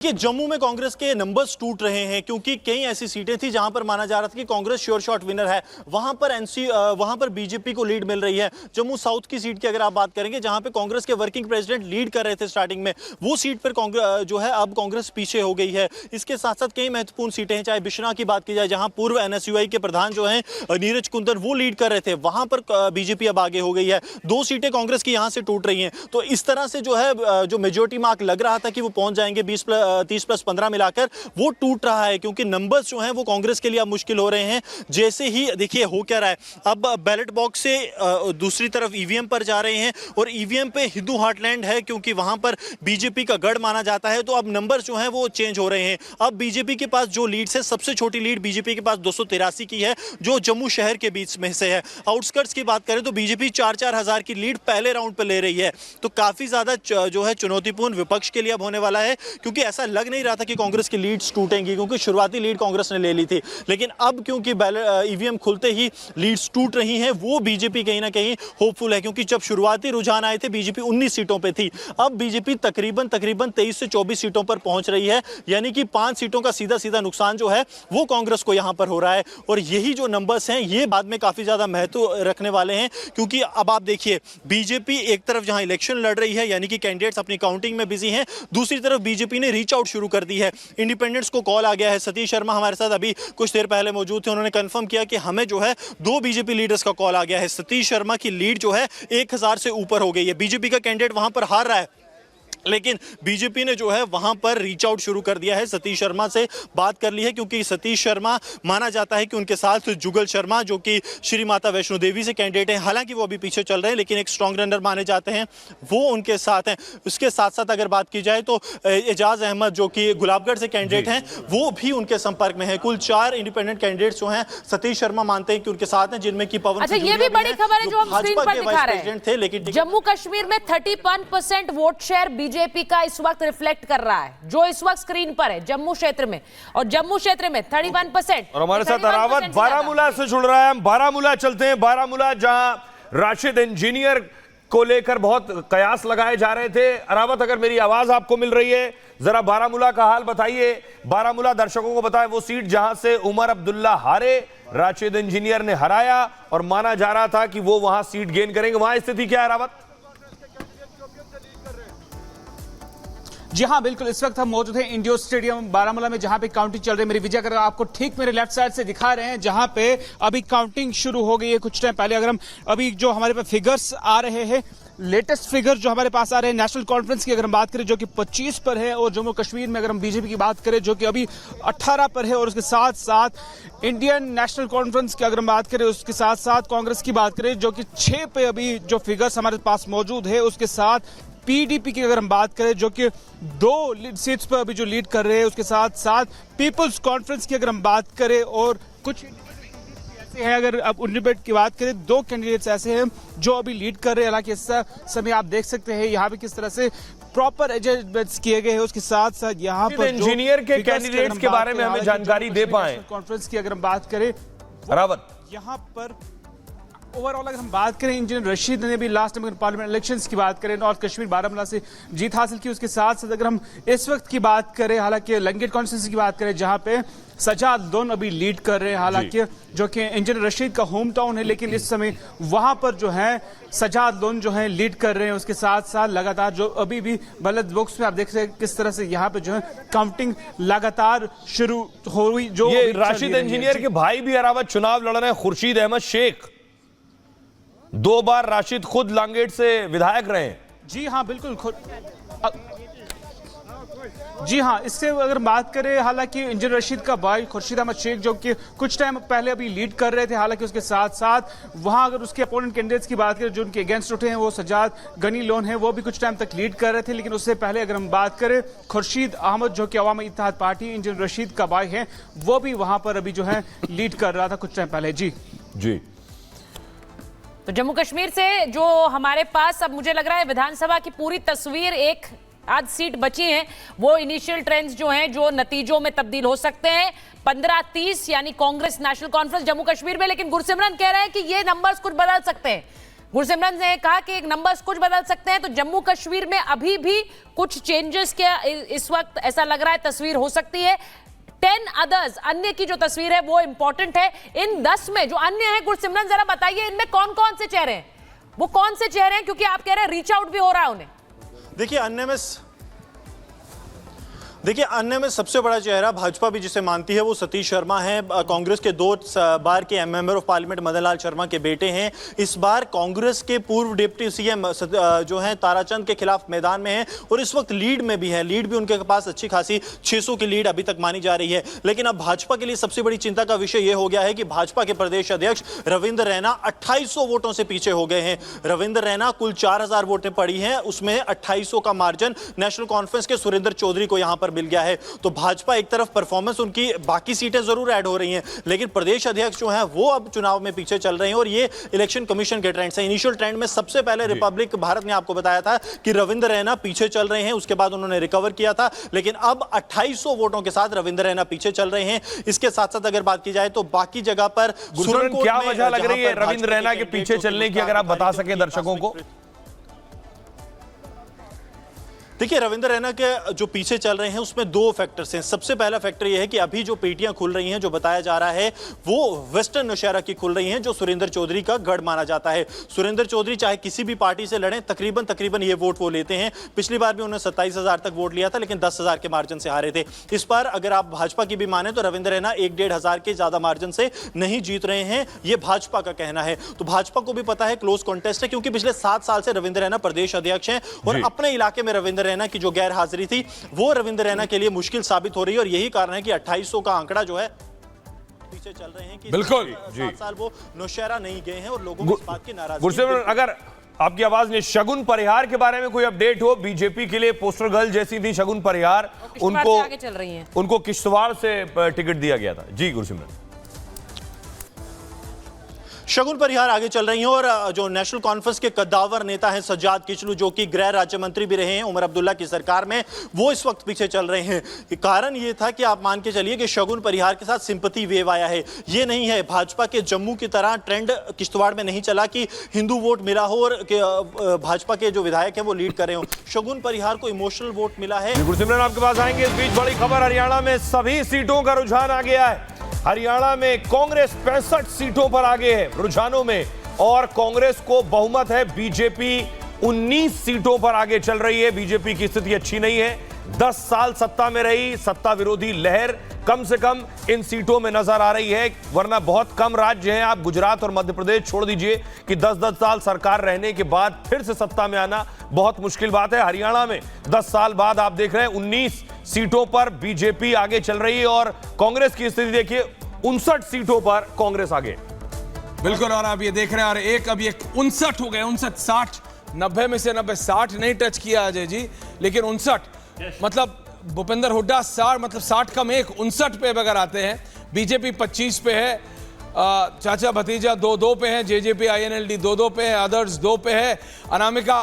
कि जम्मू में कांग्रेस के नंबर्स टूट रहे हैं क्योंकि कई ऐसी सीटें थी जहां पर माना जा रहा था कि कांग्रेस श्योर शॉट विनर है। वहां पर बीजेपी को लीड मिल रही है। जम्मू साउथ की सीट की अगर आप बात करेंगे जहां पे कांग्रेस के वर्किंग प्रेसिडेंट लीड कर रहे थे स्टार्टिंग में, वो सीट पर कांग्रेस जो है अब कांग्रेस पीछे हो गई है। इसके साथ साथ कई महत्वपूर्ण सीटें हैं, चाहे बिश्ना की बात की जाए जहां पूर्व एनएसयूआई के प्रधान जो है नीरज कुंदन वो लीड कर रहे थे, वहां पर बीजेपी अब आगे हो गई है। 2 सीटें कांग्रेस की यहां से टूट रही हैं। तो इस तरह से जो है जो मेजोरिटी मार्क लग रहा था कि वो पहुंच जाएंगे 30+15 मिलाकर, वो टूट रहा है क्योंकि नंबर्स जो हैं वो कांग्रेस के लिए अब मुश्किल हो रहे हैं। जैसे ही देखिए हो क्या रहा है, अब बैलेट बॉक्स से दूसरी तरफ ईवीएम पर जा रहे हैं और ईवीएम पे हिंदू हार्टलैंड है क्योंकि वहां पर बीजेपी का गढ़ माना जाता है। तो अब नंबर्स जो हैं वो चेंज हो रहे हैं। अब बीजेपी के पास जो लीड है, सबसे छोटी लीड बीजेपी के पास 283 की है जो जम्मू शहर के बीच में से है। आउटस्कर्ट्स की बात करें तो बीजेपी 4-4 हजार की लीड पहले राउंड पर ले रही है। तो काफी ज्यादा जो है चुनौतीपूर्ण विपक्ष के लिए अब होने वाला है क्योंकि ऐसा लग नहीं रहा था कि कांग्रेस की लीड्स टूटेंगी क्योंकि शुरुआती लीड कांग्रेस ने ले ली थी, लेकिन अब क्योंकि ईवीएम खुलते ही लीड्स टूट रही हैं, वो बीजेपी कहीं ना कहीं होपफुल है क्योंकि जब शुरुआती रुझान आए थे बीजेपी 19 सीटों पे थी, अब बीजेपी तकरीबन 23 से 24 सीटों पर पहुंच रही है। यानी कि 5 सीटों का सीधा सीधा नुकसान जो है वो कांग्रेस को यहां पर हो रहा है। और यही जो नंबर्स हैं ये बाद में काफी ज्यादा महत्व रखने वाले हैं क्योंकि अब आप देखिए बीजेपी एक तरफ जहां इलेक्शन लड़ रही है यानी कि कैंडिडेट्स अपनी काउंटिंग में बिजी हैं, दूसरी तरफ बीजेपी ने रीच आउट शुरू कर दी है। इंडिपेंडेंट्स को कॉल आ गया है। सतीश शर्मा हमारे साथ अभी कुछ देर पहले मौजूद थे, उन्होंने कंफर्म किया कि हमें जो है 2 बीजेपी लीडर्स का कॉल आ गया है। सतीश शर्मा की लीड जो है 1000 से ऊपर हो गई है। बीजेपी का कैंडिडेट वहां पर हार रहा है लेकिन बीजेपी ने जो है वहां पर रीच आउट शुरू कर दिया है। सतीश शर्मा से बात कर ली है क्योंकि सतीश शर्मा माना जाता है कि उनके साथ जुगल शर्मा जो कि श्री माता वैष्णो देवी से कैंडिडेट हैं, हालांकि वो अभी पीछे चल रहे हैं लेकिन एक स्ट्रॉन्ग रनर माने जाते हैं, वो उनके साथ हैं। उसके साथ साथ अगर बात की जाए तो एजाज अहमद जो कि गुलाबगढ़ से कैंडिडेट हैं वो भी उनके संपर्क में है। कुल 4 इंडिपेंडेंट कैंडिडेट्स जो हैं सतीश शर्मा मानते हैं कि उनके साथ हैं, जिनमें की पवन। अच्छा, ये भी बड़ी खबर है जो हम स्क्रीन पर दिखा रहे हैं थे, लेकिन जम्मू कश्मीर में 31% वोट शेयर बीजेपी का इस वक्त रिफ्लेक्ट कर रहा है जो इस वक्त स्क्रीन पर है जम्मू क्षेत्र में, और जम्मू क्षेत्र में 31%। और हमारे साथ अरावत बारामूला से जुड़ रहा है। हम बारामूला चलते हैं। बारामूला जहां राशिद इंजीनियर को लेकर बहुत कयास लगाए जा रहे थे। अरावत, अगर मेरी आवाज आपको मिल रही है जरा बारामूला का हाल बताइए। बारामूला दर्शकों को बताएं, वो सीट जहां से उमर अब्दुल्ला हारे, राशिद इंजीनियर ने हराया और माना जा रहा था कि वो वहां सीट गेन करेंगे, वहां स्थिति क्या है अरावत? जी हाँ, बिल्कुल। इस वक्त हम मौजूद हैं इंडियो स्टेडियम बारामूला में जहां पे काउंटिंग चल रही है। मेरी विजय अगर आपको ठीक मेरे लेफ्ट साइड से दिखा रहे हैं जहां पे अभी काउंटिंग शुरू हो गई है कुछ टाइम पहले। अगर हम अभी जो हमारे पास फिगर्स आ रहे हैं, लेटेस्ट फिगर जो हमारे पास आ रहे हैं नेशनल कॉन्फ्रेंस की अगर हम बात करें जो कि 25 पर है, और जम्मू कश्मीर में अगर हम बीजेपी की बात करें जो कि अभी 18 पर है, और उसके साथ साथ इंडियन नेशनल कॉन्फ्रेंस की अगर हम बात करें उसके साथ साथ कांग्रेस की बात करें जो कि 6 पे अभी जो फिगर्स हमारे पास मौजूद है, उसके साथ पीडीपी की अगर हम बात करें जो कि 2 सीट्स पर अभी जो लीड कर रहे हैं, उसके साथ साथ पीपल्स कॉन्फ्रेंस की अगर हम बात करें और कुछ ऐसे हैं, अगर अब इंडिपेंडेंट की बात करें 2 कैंडिडेट्स ऐसे हैं जो अभी लीड कर रहे हैं। हालांकि इस समय आप देख सकते हैं यहाँ पे किस तरह से प्रॉपर एडजस्टमेंट्स किए गए हैं। उसके साथ साथ यहाँ पर इंजीनियर के कैंडिडेट्स के बारे में हमें जानकारी दे पाए। कॉन्फ्रेंस की अगर हम बात करें रावत, यहाँ पर ओवरऑल अगर हम बात करें, इंजीनियर रशीद ने भी लास्ट टाइम पार्लियामेंट इलेक्शंस की बात करें नॉर्थ कश्मीर बारामूला से जीत हासिल की। उसके साथ साथ अगर हम इस वक्त की बात करें, हालांकि लंगेट कॉन्स्टिट्यूंसी की बात करें जहां पे सजाद लोन अभी लीड कर रहे हैं, हालांकि जो कि इंजीनियर रशीद का होम टाउन है, लेकिन इस समय वहां पर जो है सजाद लोन जो है लीड कर रहे हैं। उसके साथ साथ लगातार जो अभी भी बैलेट बॉक्स में आप देख रहे हैं किस तरह से यहाँ पे जो है काउंटिंग लगातार शुरू हो रही। जो ये राशिद इंजीनियर के भाई भी अरावत चुनाव लड़ रहे हैं, खुर्शीद अहमद शेख, 2 बार राशिद खुद लांगेट से विधायक रहे हैं। जी हाँ, बिल्कुल। जी हाँ, इससे अगर बात करें, हालांकि इंजीनियर रशीद का भाई खुर्शीद अहमद शेख जो कि कुछ टाइम पहले अभी लीड कर रहे थे, हालांकि उसके साथ साथ वहां अगर उसके अपोनेंट कैंडिडेट्स की बात करें जो उनके अगेंस्ट उठे हैं वो सजाद गनी लोन है, वो भी कुछ टाइम तक लीड कर रहे थे। लेकिन उससे पहले अगर हम बात करें खुर्शीद अहमद जो कि अवामी इत्तेहाद पार्टी इंजीनियर रशीद का भाई है, वो भी वहां पर अभी जो है लीड कर रहा था कुछ टाइम पहले। जी तो जम्मू कश्मीर से जो हमारे पास अब मुझे लग रहा है विधानसभा की पूरी तस्वीर, एक आध सीट बची है, वो इनिशियल ट्रेंड्स जो हैं जो नतीजों में तब्दील हो सकते हैं। 15-30 यानी कांग्रेस नेशनल कॉन्फ्रेंस जम्मू कश्मीर में, लेकिन गुरसिमरन कह रहे हैं कि ये नंबर्स कुछ बदल सकते हैं। गुरसिमरन ने कहा कि एक नंबर्स कुछ बदल सकते हैं, तो जम्मू कश्मीर में अभी भी कुछ चेंजेस के इस वक्त ऐसा लग रहा है तस्वीर हो सकती है। 10 अदर्स, अन्य की जो तस्वीर है वो इंपॉर्टेंट है। इन 10 में जो अन्य है, गुरसिमरन जरा बताइए इनमें कौन कौन से चेहरे हैं, वो कौन से चेहरे हैं, क्योंकि आप कह रहे हैं रीच आउट भी हो रहा है उन्हें। देखिए अन्य में सबसे बड़ा चेहरा भाजपा भी जिसे मानती है वो सतीश शर्मा है। कांग्रेस के 2 बार के member of parliament Madan Lal Sharma के बेटे हैं। इस बार कांग्रेस के पूर्व डिप्टी सीएम जो हैं ताराचंद के खिलाफ मैदान में हैं और इस वक्त लीड में भी है। लीड भी उनके पास अच्छी खासी 600 की लीड अभी तक मानी जा रही है। लेकिन अब भाजपा के लिए सबसे बड़ी चिंता का विषय यह हो गया है कि भाजपा के प्रदेश अध्यक्ष रविंद्र रैना 2800 वोटों से पीछे हो गए हैं। रविंद्र रैना कुल 4000 वोटें पड़ी हैं, उसमें 2800 का मार्जिन नेशनल कॉन्फ्रेंस के सुरेंद्र चौधरी को यहां पर मिल गया है। तो भाजपा एक तरफ परफॉर्मेंस उनकी, बाकी सीटें जरूर ऐड हो रही हैं, लेकिन प्रदेश अध्यक्ष जो हैं वो अब चुनाव में पीछे चल रहे हैं और ये इलेक्शन कमीशन के ट्रेंड से। इनिशियल ट्रेंड में सबसे पहले रिपब्लिक भारत ने आपको बताया था कि रविंद्र रैना पीछे चल रहे हैं, उसके बाद उन्होंने रिकवर किया था, लेकिन अब 2800 वोटों के साथ रविंद्र रैना पीछे चल रहे हैं। इसके साथ साथ अगर बात की जाए तो बाकी जगह पर क्या वजह लग रही है रविंद्र रैना के पीछे चलने की, अगर आप बता सके दर्शकों को। देखिए रविंद्र रैना के जो पीछे चल रहे हैं उसमें 2 फैक्टर्स हैं। सबसे पहला फैक्टर यह है कि अभी जो पेटियां खुल रही हैं, जो बताया जा रहा है वो वेस्टर्न नौशहरा की खुल रही हैं, जो सुरेंद्र चौधरी का गढ़ माना जाता है। सुरेंद्र चौधरी चाहे किसी भी पार्टी से लड़ें, तकरीबन ये वोट वो लेते हैं। पिछली बार भी उन्होंने 27,000 तक वोट लिया था, लेकिन 10,000 के मार्जिन से हारे थे। इस बार अगर आप भाजपा की भी माने तो रविंद्र रैना 1-1.5 के ज्यादा मार्जिन से नहीं जीत रहे हैं, ये भाजपा का कहना है। तो भाजपा को भी पता है क्लोज कॉन्टेस्ट है, क्योंकि पिछले 7 साल से रविंद्र रैना प्रदेश अध्यक्ष हैं और अपने इलाके में रविंद्र रैना की जो गैर हाजिरी थी वो रविंद्र रैना के लिए मुश्किल साबित हो रही है और यही कारण है कि 2800 का आंकड़ा जो है पीछे चल रहे हैं कि बिल्कुल 7 साल वो नौशहरा नहीं गए हैं और लोगों को इस बात की नाराजगी। गुरसिमरन, अगर आपकी आवाज ने शगुन परिहार के बारे में कोई अपडेट हो, बीजेपी के लिए पोस्टर गर्ल जैसी थी शगुन परिहार, उनको आगे चल रही हैं। उनको किश्तवाड़ से टिकट दिया गया था। जी गुरसिमरन। शगुन परिहार आगे चल रही हैं और जो नेशनल कॉन्फ्रेंस के कद्दावर नेता हैं सज्जाद किचलू, जो कि गृह राज्य मंत्री भी रहे हैं उमर अब्दुल्ला की सरकार में, वो इस वक्त पीछे चल रहे हैं। कारण ये था कि आप मान के चलिए कि शगुन परिहार के साथ सिंपैथी वेव आया है। ये नहीं है भाजपा के जम्मू की तरह ट्रेंड किश्तवाड़ में नहीं चला कि हिंदू वोट मिला हो और भाजपा के जो विधायक हैं वो लीड कर रहे हो। शगुन परिहार को इमोशनल वोट मिला है। गुरसिमरन आपके पास आएंगे। इस बीच बड़ी खबर, हरियाणा में सभी सीटों का रुझान आ गया है। हरियाणा में कांग्रेस 65 सीटों पर आगे है रुझानों में और कांग्रेस को बहुमत है। बीजेपी 19 सीटों पर आगे चल रही है। बीजेपी की स्थिति अच्छी नहीं है। 10 साल सत्ता में रही, सत्ता विरोधी लहर कम से कम इन सीटों में नजर आ रही है, वरना बहुत कम राज्य हैं। आप गुजरात और मध्य प्रदेश छोड़ दीजिए कि 10-10 साल सरकार रहने के बाद फिर से सत्ता में आना बहुत मुश्किल बात है। हरियाणा में 10 साल बाद आप देख रहे हैं 19 सीटों पर बीजेपी आगे चल रही है और कांग्रेस की स्थिति देखिए 59 सीटों पर कांग्रेस आगे। बिल्कुल, और आप ये देख रहे हैं, और अभी एक 59 हो गए, 59, 60, 90 में से 90, 60 नहीं टच किया अजय जी, लेकिन 59 मतलब भूपेंद्र हुड्डा 60 मतलब 60 कम 1, 59 पे अगर आते हैं। बीजेपी 25 पे है, चाचा भतीजा 2-2 पे हैं, जेजेपी INLD 2-2 पे है, अदर्स 2 पे है। अनामिका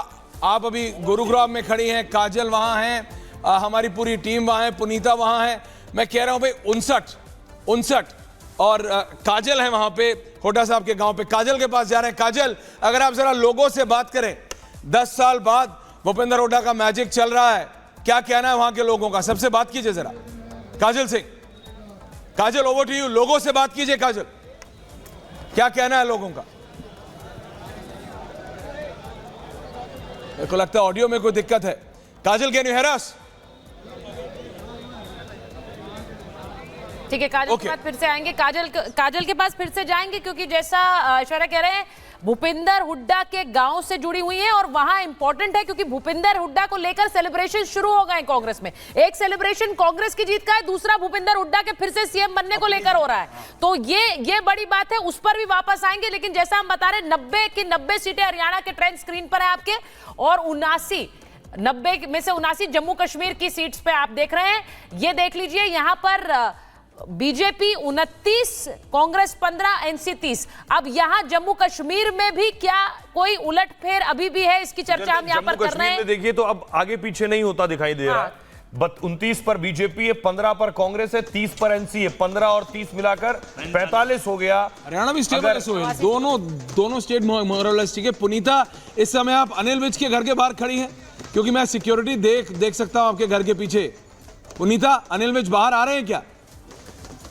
आप अभी गुरुग्राम में खड़ी हैं, काजल वहां हैं, हमारी पूरी टीम वहां है, पुनीता वहां है। मैं कह रहा हूं भाई 59 और काजल है वहां पे, हुड्डा साहब के गांव पे। काजल के पास जा रहे हैं। काजल, अगर आप जरा लोगों से बात करें, 10 साल बाद भूपेंद्र हुड्डा का मैजिक चल रहा है, क्या कहना है वहां के लोगों का? सबसे बात कीजिए जरा, काजल सिंह। काजल, ओवर टू यू, लोगों से बात कीजिए। काजल, क्या कहना है लोगों का? मेरे को लगता है ऑडियो में कोई दिक्कत है। काजल, कैन यू हियर अस? ठीक है, काजल के बाद फिर से आएंगे। काजल के पास फिर से जाएंगे, क्योंकि जैसा ऐश्वर्या कह रहे हैं, भूपेंद्र हुड्डा के गांव से जुड़ी हुई हैं और वहां इंपॉर्टेंट है क्योंकि भूपेंद्र हुड्डा को लेकर सेलिब्रेशन शुरू हो गए कांग्रेस में। एक सेलिब्रेशन कांग्रेस की जीत का है, दूसरा भूपेंद्र हुड्डा के फिर से सीएम बनने को लेकर हो रहा है। तो ये बड़ी बात है, उस पर भी वापस आएंगे। लेकिन जैसा हम बता रहे, 90 की 90 सीटें हरियाणा के ट्रेंड स्क्रीन पर है आपके, और 90 में से 79 जम्मू कश्मीर की सीट्स पे आप देख रहे हैं। ये देख लीजिए, यहां पर बीजेपी 29, कांग्रेस 15, एनसी 30। अब यहां जम्मू कश्मीर में भी क्या कोई उलटफेर अभी भी है, इसकी चर्चा हम यहां पर कर रहे हैं। देखिए तो अब आगे पीछे नहीं होता दिखाई दे रहा है। 29 पर बीजेपी है, 15 पर कांग्रेस है, 30 पर एनसी है। 15 और 30 मिलाकर 45 हो गया। हरियाणा भी स्टेबल है सोहेल, दोनों स्टेट मोरलेस ठीक है। पुनीता, इस समय आप अनिल विज के घर के बाहर खड़ी हैं, क्योंकि मैं सिक्योरिटी देख सकता हूं आपके घर के पीछे। पुनीता, अनिल विज बाहर आ रहे हैं क्या?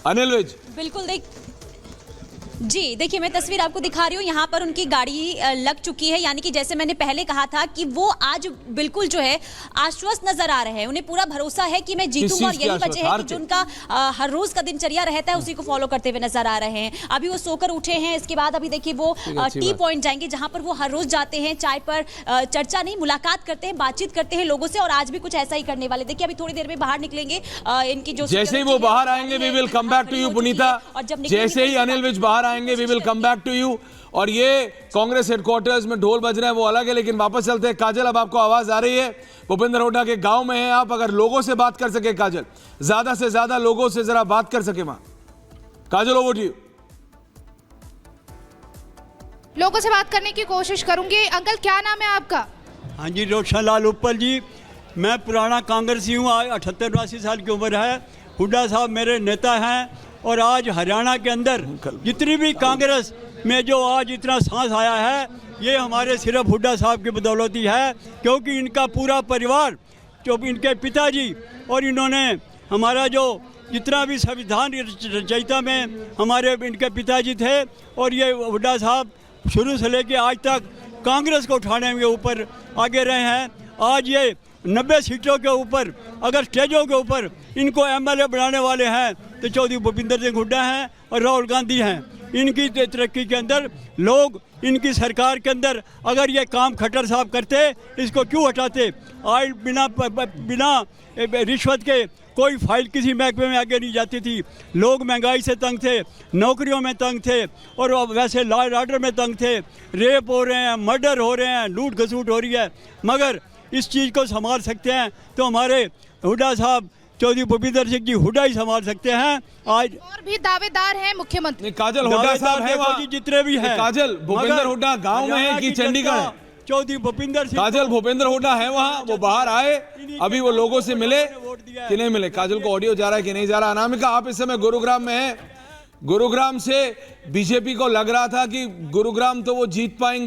अनिल विज बिल्कुल जी, देखिए मैं तस्वीर आपको दिखा रही हूँ। यहाँ पर उनकी गाड़ी लग चुकी है, यानी कि जैसे मैंने पहले कहा था कि वो आज बिल्कुल जो है आश्वस्त नजर आ रहे हैं। उन्हें पूरा भरोसा है कि मैं जीतूंगा, और यही वजह है कि जो उनका हर रोज का दिनचर्या रहता है उसी को फॉलो करते हुए नजर आ रहे हैं। अभी वो सोकर उठे हैं, इसके बाद अभी देखिए वो टी पॉइंट जाएंगे, जहां पर वो हर रोज जाते हैं। चाय पर चर्चा नहीं, मुलाकात करते हैं, बातचीत करते हैं लोगों से, और आज भी कुछ ऐसा ही करने वाले। देखिए अभी थोड़ी देर में बाहर निकलेंगे। इनकी जो जैसे ही वो बाहर आएंगे we will come back to you Punita. जैसे ही अनिल विज बाहर आएंगे we will come back to you. और ये कांग्रेस हेडक्वार्टर्स में ढोल बज रहे हैं, वो अलग है, लेकिन वापस चलते हैं। काजल, अब आपको आवाज आ रही है? भूपेंद्र हुड्डा के गांव में हैं आप, अगर लोगों से बात कर सके काजल, ज्यादा से ज्यादा लोगों से जरा बात कर सके मां। काजल, ओवर टू यू। लोगों से बात करने की कोशिश करूंगी। अंकल, क्या नाम है आपका? हाँ जी, रोशन लाल उपल जी। मैं पुराना कांग्रेसी हूँ, 78-82 साल की उम्र है। हुड्डा साहब मेरे नेता हैं, और आज हरियाणा के अंदर जितनी भी कांग्रेस में जो आज इतना सांस आया है, ये हमारे सिर्फ हुड्डा साहब की बदौलत ही है, क्योंकि इनका पूरा परिवार, जो इनके पिताजी और इन्होंने हमारा जो जितना भी संविधान रचयिता में हमारे इनके पिताजी थे, और ये हुड्डा साहब शुरू से लेके आज तक कांग्रेस को उठाने के ऊपर आगे रहे हैं। आज ये 90 सीटों के ऊपर, अगर स्टेजों के ऊपर इनको एमएलए बनाने वाले हैं तो चौधरी भूपेंद्र सिंह हुड्डा हैं और राहुल गांधी हैं। इनकी तरक्की के अंदर लोग, इनकी सरकार के अंदर अगर ये काम खट्टर साहब करते, इसको क्यों हटाते? आज बिना रिश्वत के कोई फाइल किसी महकमे में आगे नहीं जाती थी। लोग महंगाई से तंग थे, नौकरियों में तंग थे, और वैसे लॉ एंड ऑर्डर में तंग थे। रेप हो रहे हैं, मर्डर हो रहे हैं, लूट घसूट हो रही है। मगर इस चीज़ को संभाल सकते हैं तो हमारे हुड्डा साहब, चौधरी भूपेंद्र सिंह जी हुड्डा ही संभाल सकते हैं। आज और भी दावेदार हैं मुख्यमंत्री। काजल, हुड्डा साहब है वहाँ, जितने भी हैं। काजल, भूपेंद्र हुड्डा गांव में है कि चंडीगढ़ है? चौधरी भूपेंद्र सिंह, काजल, भूपेंद्र हुड्डा है वहाँ, वो बाहर आए, अभी वो लोगों से मिले कि नहीं मिले? काजल को ऑडियो जा रहा है कि नहीं जा रहा? अनामिका, आप इस समय गुरुग्राम में हैं। गुरुग्राम से बीजेपी को लग रहा था कि गुरुग्राम तो वो जीत पाएंगे।